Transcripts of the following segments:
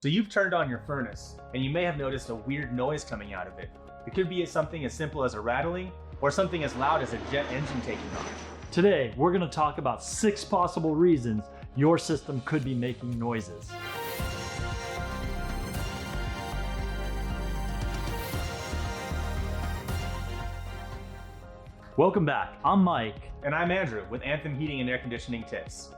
So you've turned on your furnace and you may have noticed a weird noise coming out of it. It could be something as simple as a rattling or something as loud as a jet engine taking off. Today, we're going to talk about 6 possible reasons your system could be making noises. Welcome back. I'm Mike. And I'm Andrew with Anthem Heating and Air Conditioning Tips.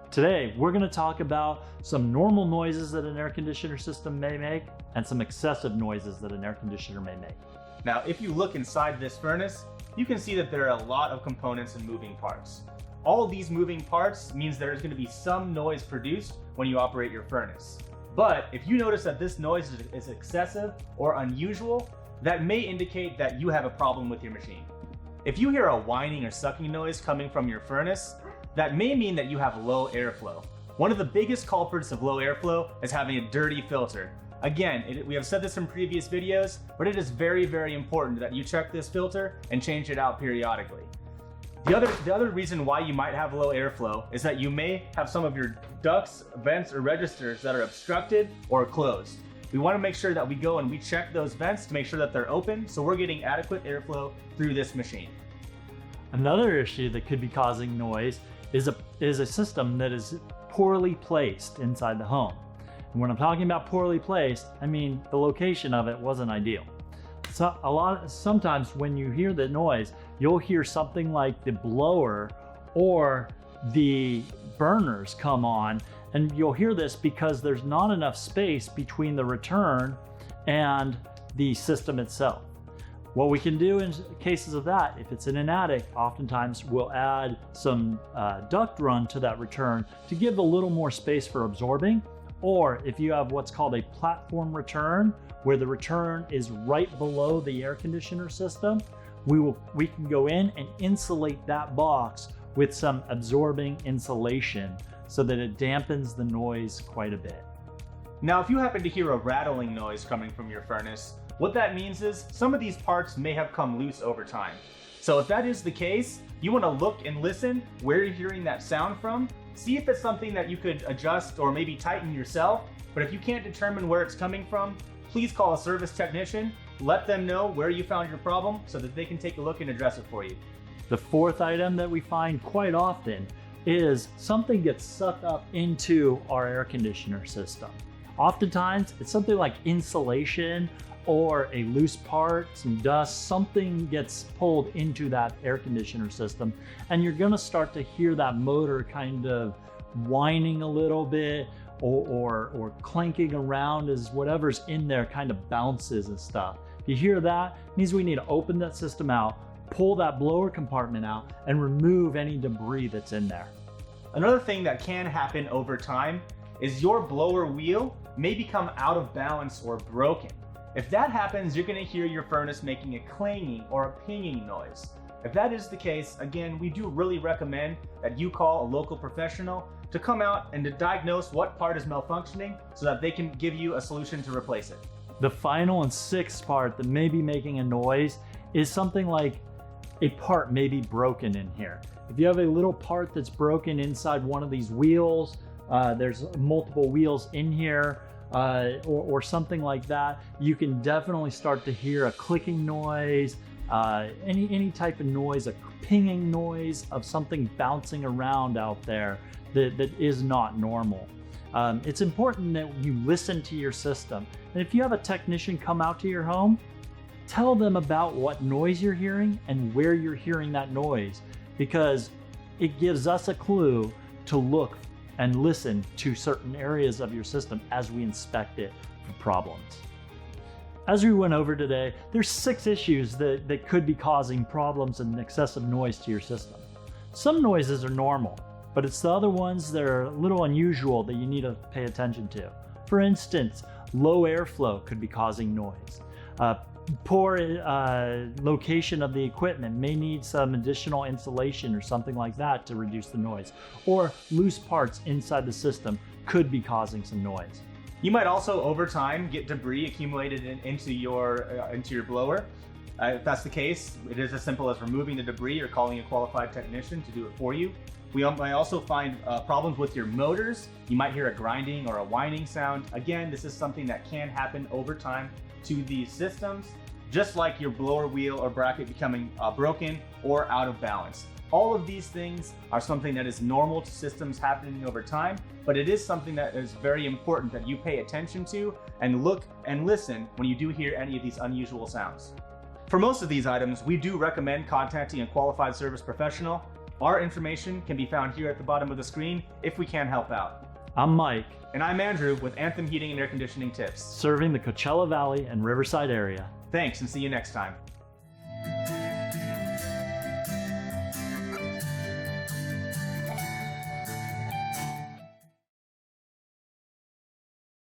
Today, we're going to talk about some normal noises that an air conditioner system may make and some excessive noises that an air conditioner may make. Now, if you look inside this furnace, you can see that there are a lot of components and moving parts. All of these moving parts means there's going to be some noise produced when you operate your furnace. But if you notice that this noise is excessive or unusual, that may indicate that you have a problem with your machine. If you hear a whining or sucking noise coming from your furnace, that may mean that you have low airflow. One of the biggest culprits of low airflow is having a dirty filter. Again, we have said this in previous videos, but it is very, very important that you check this filter and change it out periodically. The other reason why you might have low airflow is that you may have some of your ducts, vents, or registers that are obstructed or closed. We want to make sure that we go and we check those vents to make sure that they're open, so we're getting adequate airflow through this machine. Another issue that could be causing noise is a system that is poorly placed inside the home. And when I'm talking about poorly placed, I mean the location of it wasn't ideal. So sometimes when you hear the noise, you'll hear something like the blower or the burners come on, and you'll hear this because there's not enough space between the return and the system itself. What we can do in cases of that, if it's in an attic, oftentimes we'll add some duct run to that return to give a little more space for absorbing. Or if you have what's called a platform return, where the return is right below the air conditioner system, we can go in and insulate that box with some absorbing insulation so that it dampens the noise quite a bit. Now, if you happen to hear a rattling noise coming from your furnace, what that means is some of these parts may have come loose over time. So if that is the case, you want to look and listen where you're hearing that sound from. See if it's something that you could adjust or maybe tighten yourself. But if you can't determine where it's coming from, please call a service technician. Let them know where you found your problem so that they can take a look and address it for you. The fourth item that we find quite often is something gets sucked up into our air conditioner system. Oftentimes, it's something like insulation or a loose part, some dust, something gets pulled into that air conditioner system, and you're gonna start to hear that motor kind of whining a little bit or clanking around as whatever's in there kind of bounces and stuff. If you hear that, it means we need to open that system out, pull that blower compartment out, and remove any debris that's in there. Another thing that can happen over time is your blower wheel may become out of balance or broken. If that happens, you're going to hear your furnace making a clanging or a pinging noise. If that is the case, again, we do really recommend that you call a local professional to come out and to diagnose what part is malfunctioning so that they can give you a solution to replace it. The final and sixth part that may be making a noise is something like a part may be broken in here. If you have a little part that's broken inside one of these wheels, there's multiple wheels in here, or something like that, you can definitely start to hear a clicking noise, any type of noise, a pinging noise of something bouncing around out there that is not normal. It's important that you listen to your system. And if you have a technician come out to your home, tell them about what noise you're hearing and where you're hearing that noise, because it gives us a clue to look and listen to certain areas of your system as we inspect it for problems. As we went over today, there's 6 issues that could be causing problems and excessive noise to your system. Some noises are normal, but it's the other ones that are a little unusual that you need to pay attention to. For instance, low airflow could be causing noise. Poor location of the equipment may need some additional insulation or something like that to reduce the noise. Or loose parts inside the system could be causing some noise. You might also, over time, get debris accumulated into your blower. If that's the case, it is as simple as removing the debris or calling a qualified technician to do it for you. We might also find problems with your motors. You might hear a grinding or a whining sound. Again, this is something that can happen over time to these systems, just like your blower wheel or bracket becoming broken or out of balance. All of these things are something that is normal to systems happening over time, but it is something that is very important that you pay attention to and look and listen when you do hear any of these unusual sounds. For most of these items, we do recommend contacting a qualified service professional. Our information can be found here at the bottom of the screen if we can help out. I'm Mike, And I'm Andrew with Anthem Heating and Air Conditioning Tips. serving the Coachella Valley and Riverside area. Thanks, and see you next time.